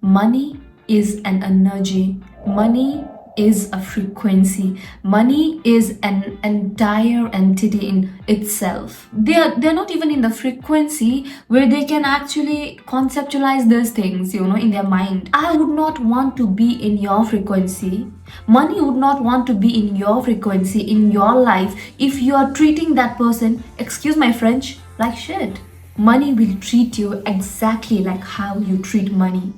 Money is an energy. Money is a frequency. Money is an entire entity in itself. They're not even in the frequency where they can actually conceptualize these things, in their mind. I would not want to be in your frequency. Money would not want to be in your frequency, in your life, if you are treating that person, excuse my French, like shit. Money will treat you exactly like how you treat money.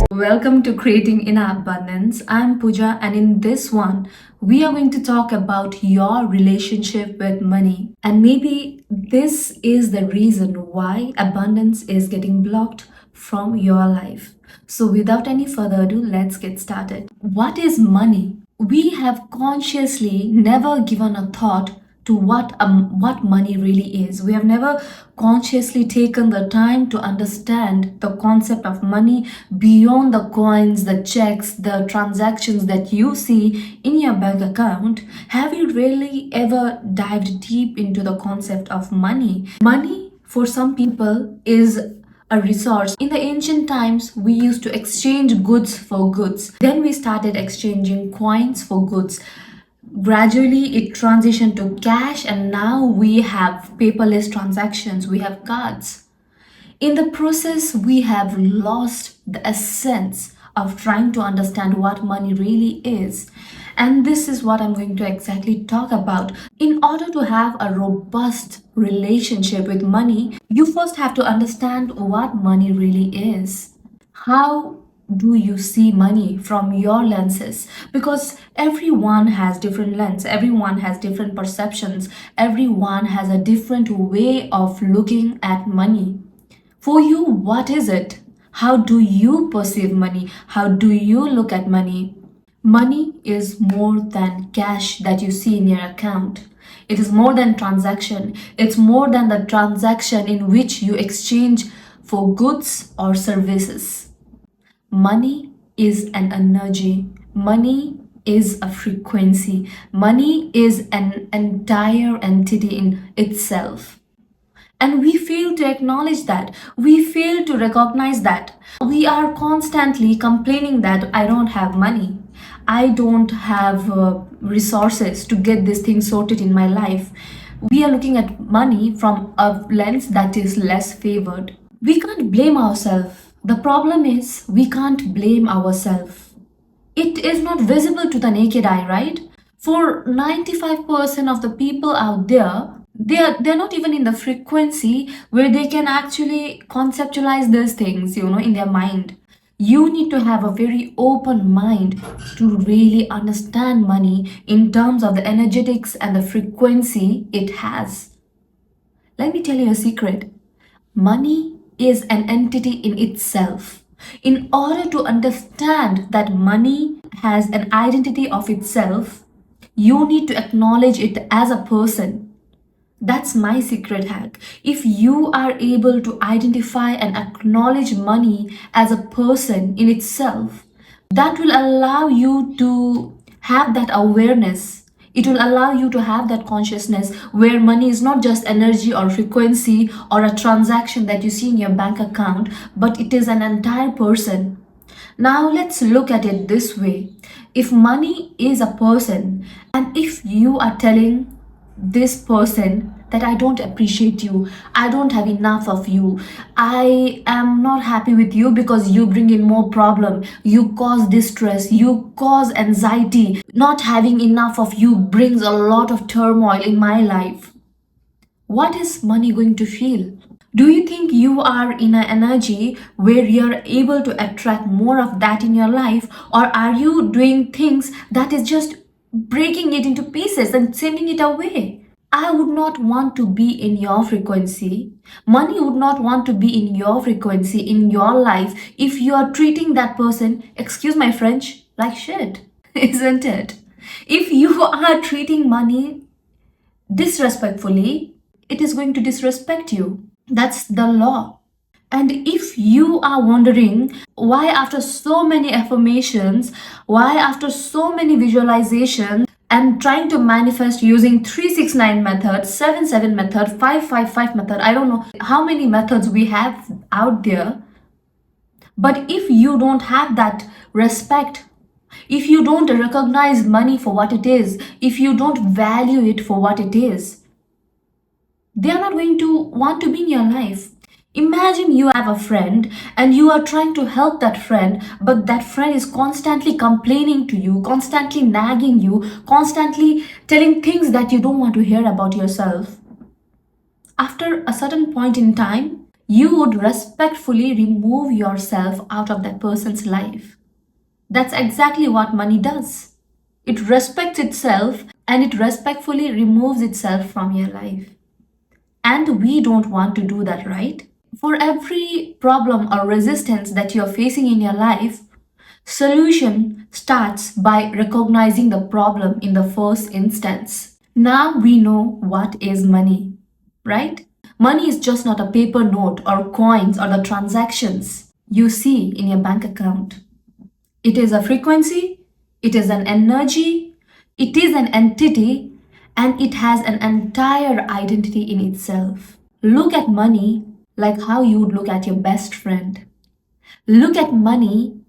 Welcome to Creating in Abundance. I'm Pooja, and in this one, we are going to talk about your relationship with money. And maybe this is the reason why abundance is getting blocked from your life. So, without any further ado, let's get started. What is money? We have consciously never given a thought to what money really is. We have never consciously taken the time to understand the concept of money beyond the coins, the checks, the transactions that you see in your bank account. Have you really ever dived deep into the concept of money? Money for some people is a resource. In the ancient times, we used to exchange goods for goods. Then we started exchanging coins for goods. Gradually, it transitioned to cash, and now we have paperless transactions, we have cards. In the process, we have lost the essence of trying to understand what money really is. And this is what I'm going to exactly talk about. In order to have a robust relationship with money, you first have to understand what money really is. How do you see money from your lenses? Because everyone has different lens, everyone has different perceptions, everyone has a different way of looking at money. For you, what is it? How do you perceive money? How do you look at money? Money is more than cash that you see in your account. It is more than transaction. It's more than the transaction in which you exchange for goods or services. Money is an energy. Money is a frequency. Money is an entire entity in itself. And we fail to acknowledge that. We fail to recognize that. We are constantly complaining that I don't have money. I don't have resources to get this thing sorted in my life. We are looking at money from a lens that is less favored. We can't blame ourselves. The problem is we can't blame ourselves. It is not visible to the naked eye, right? For 95% of the people out there, they're not even in the frequency where they can actually conceptualize these things, in their mind. You need to have a very open mind to really understand money in terms of the energetics and the frequency it has. Let me tell you a secret. Money is an entity in itself. In order to understand that money has an identity of itself, you need to acknowledge it as a person. That's my secret hack. If you are able to identify and acknowledge money as a person in itself, that will allow you to have that awareness. It will allow you to have that consciousness where money is not just energy or frequency or a transaction that you see in your bank account, but it is an entire person. Now let's look at it this way. If money is a person, and if you are telling this person that I don't appreciate you, I don't have enough of you, I am not happy with you because you bring in more problem, you cause distress, you cause anxiety, not having enough of you brings a lot of turmoil in my life. What is money going to feel? Do you think you are in an energy where you're able to attract more of that in your life, or are you doing things that is just breaking it into pieces and sending it away? I would not want to be in your frequency. Money would not want to be in your frequency, in your life, if you are treating that person, excuse my French, like shit, isn't it? If you are treating money disrespectfully, it is going to disrespect you. That's the law. And if you are wondering why, after so many affirmations, why, after so many visualizations, and trying to manifest using 369 method, 77 method, 555 method, I don't know how many methods we have out there, but if you don't have that respect, if you don't recognize money for what it is, if you don't value it for what it is, they are not going to want to be in your life. Imagine you have a friend and you are trying to help that friend, but that friend is constantly complaining to you, constantly nagging you, constantly telling things that you don't want to hear about yourself. After a certain point in time, you would respectfully remove yourself out of that person's life. That's exactly what money does. It respects itself and it respectfully removes itself from your life. And we don't want to do that, right? For every problem or resistance that you're facing in your life, solution starts by recognizing the problem in the first instance. Now we know what is money, right? Money is just not a paper note or coins or the transactions you see in your bank account. It is a frequency, it is an energy, it is an entity, and it has an entire identity in itself. Look at money like how you would look at your best friend. Look at money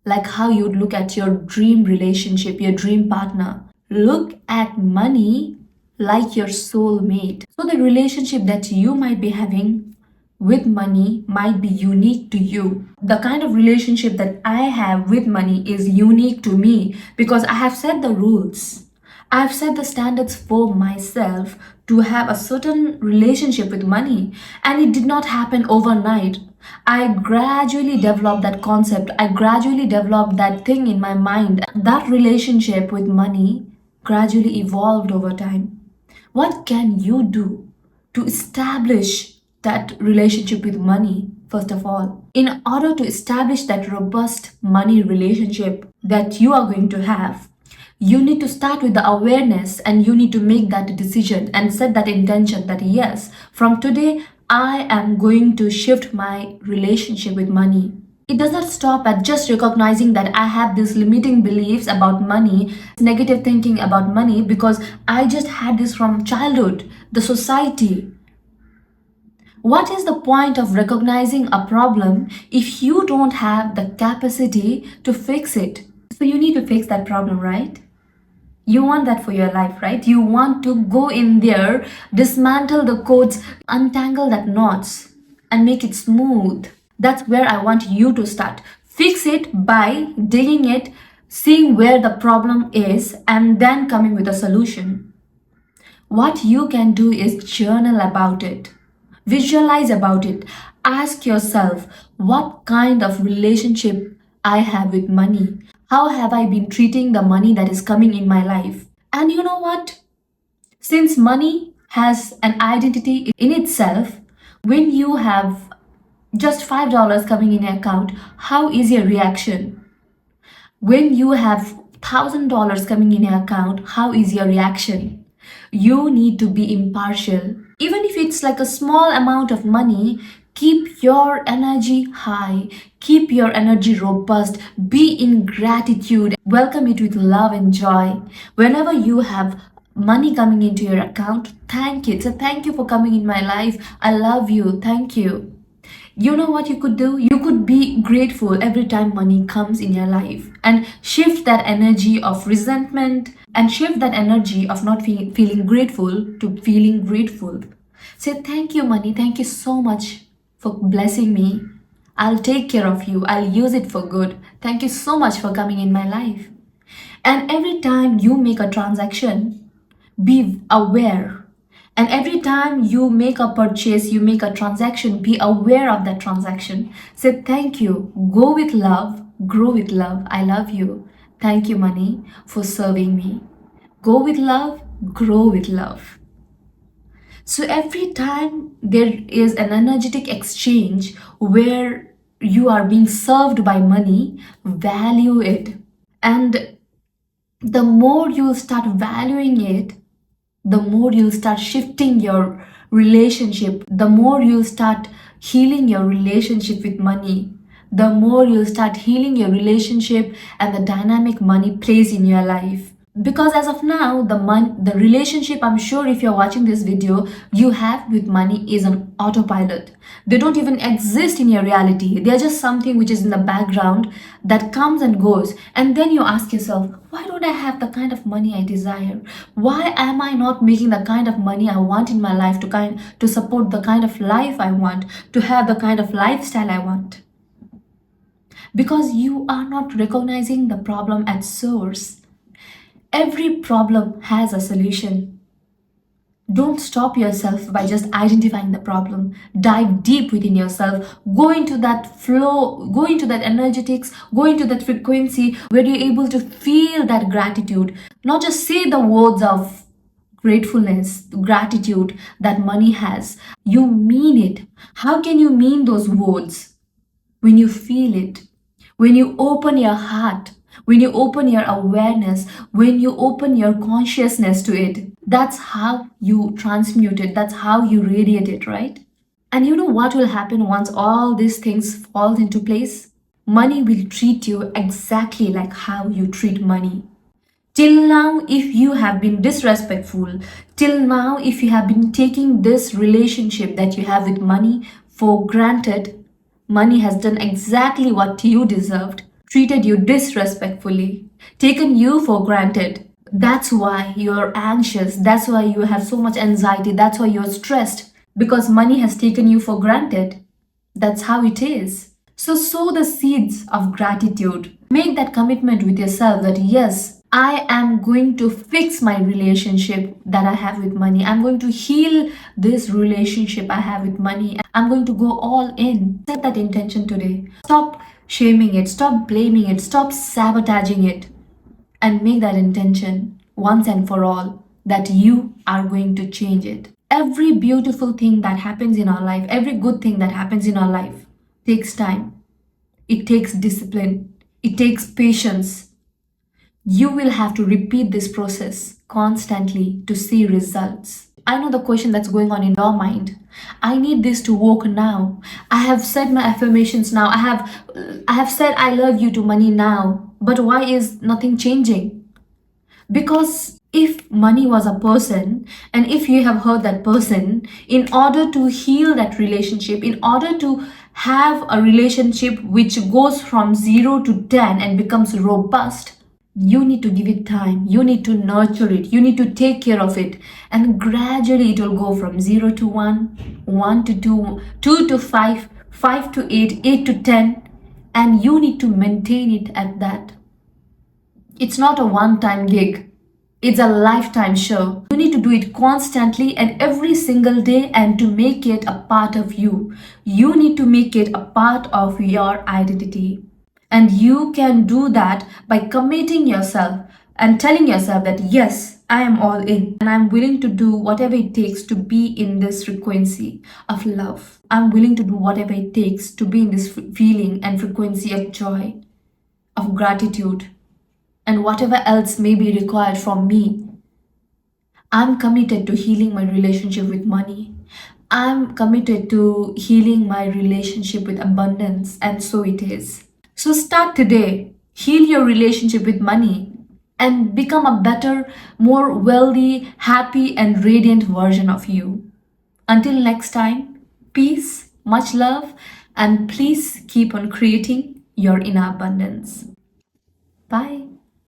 like how you would look at your dream relationship, your dream partner. Look at money like your soulmate. So, the relationship that you might be having with money might be unique to you. The kind of relationship that I have with money is unique to me because I have set the rules. I've set the standards for myself to have a certain relationship with money, and it did not happen overnight. I gradually developed that concept, I gradually developed that thing in my mind. That relationship with money gradually evolved over time. What can you do to establish that relationship with money? First of all, in order to establish that robust money relationship that you are going to have, you need to start with the awareness and you need to make that decision and set that intention that yes, from today I am going to shift my relationship with money. It does not stop at just recognizing that I have these limiting beliefs about money, negative thinking about money because I just had this from childhood, the society. What is the point of recognizing a problem if you don't have the capacity to fix it? So you need to fix that problem, right? You want that for your life, right? You want to go in there, dismantle the codes, untangle that knots, and make it smooth. That's where I want you to start. Fix it by digging it, seeing where the problem is, and then coming with a solution. What you can do is journal about it, visualize about it, ask yourself what kind of relationship I have with money. How have I been treating the money that is coming in my life? And you know what? Since money has an identity in itself, when you have just $5 coming in your account, how is your reaction? When you have $1,000 coming in your account, how is your reaction? You need to be impartial. Even if it's like a small amount of money, keep your energy high, keep your energy robust, be in gratitude, welcome it with love and joy. Whenever you have money coming into your account, thank it. So thank you for coming in my life. I love you. Thank you. You know what you could do? You could be grateful every time money comes in your life and shift that energy of resentment and shift that energy of not feeling grateful to feeling grateful. Say, thank you, money. Thank you so much for blessing me. I'll take care of you. I'll use it for good. Thank you so much for coming in my life. And every time you make a transaction, be aware. And every time you make a purchase, you make a transaction, be aware of that transaction. Say thank you, go with love, grow with love. I love you. Thank you, money, for serving me. Go with love, grow with love. So every time there is an energetic exchange where you are being served by money, value it. And the more you start valuing it, the more you'll start shifting your relationship, the more you'll start healing your relationship with money, the more you'll start healing your relationship and the dynamic money plays in your life. Because as of now, the relationship, I'm sure if you're watching this video, you have with money is an autopilot. They don't even exist in your reality. They're just something which is in the background that comes and goes. And then you ask yourself, why don't I have the kind of money I desire? Why am I not making the kind of money I want in my life to support the kind of life I want, to have the kind of lifestyle I want? Because you are not recognizing the problem at source. Every problem has a solution. Don't stop yourself by just identifying the problem. Dive deep within yourself. Go into that flow, go into that energetics, go into that frequency where you're able to feel that gratitude. Not just say the words of gratefulness, gratitude that money has. You mean it. How can you mean those words? When you feel it, when you open your heart, when you open your awareness, when you open your consciousness to it, that's how you transmute it, that's how you radiate it, right? And you know what will happen once all these things falls into place? Money will treat you exactly like how you treat money. Till now, if you have been disrespectful, till now, if you have been taking this relationship that you have with money for granted, money has done exactly what you deserved, treated you disrespectfully, taken you for granted. That's why you're anxious, that's why you have so much anxiety, that's why you're stressed, because money has taken you for granted. That's how it is. So sow the seeds of gratitude. Make that commitment with yourself that yes, I am going to fix my relationship that I have with money. I'm going to heal this relationship I have with money. I'm going to go all in. Set that intention today. Stop shaming it, stop blaming it, stop sabotaging it, and make that intention once and for all that you are going to change it. Every beautiful thing that happens in our life, every good thing that happens in our life takes time. It takes discipline. It takes patience. You will have to repeat this process constantly to see results. I know the question that's going on in your mind. I need this to work now. I have said my affirmations now. I have said I love you to money now. But why is nothing changing? Because if money was a person, and if you have heard that person, in order to heal that relationship, in order to have a relationship which goes from 0 to 10 and becomes robust, you need to give it time, you need to nurture it, you need to take care of it, and gradually it will go from 0 to 1, 1 to 2, 2 to 5, 5 to 8, 8 to 10, and you need to maintain it at that. It's not a one-time gig. It's a lifetime show. You need to do it constantly and every single day, and to make it a part of you. You need to make it a part of your identity. And you can do that by committing yourself and telling yourself that yes, I am all in and I'm willing to do whatever it takes to be in this frequency of love. I'm willing to do whatever it takes to be in this feeling and frequency of joy, of gratitude, and whatever else may be required from me. I'm committed to healing my relationship with money. I'm committed to healing my relationship with abundance, and so it is. So start today. Heal your relationship with money and become a better, more wealthy, happy, and radiant version of you. Until next time, peace, much love, and please keep on creating your inner abundance.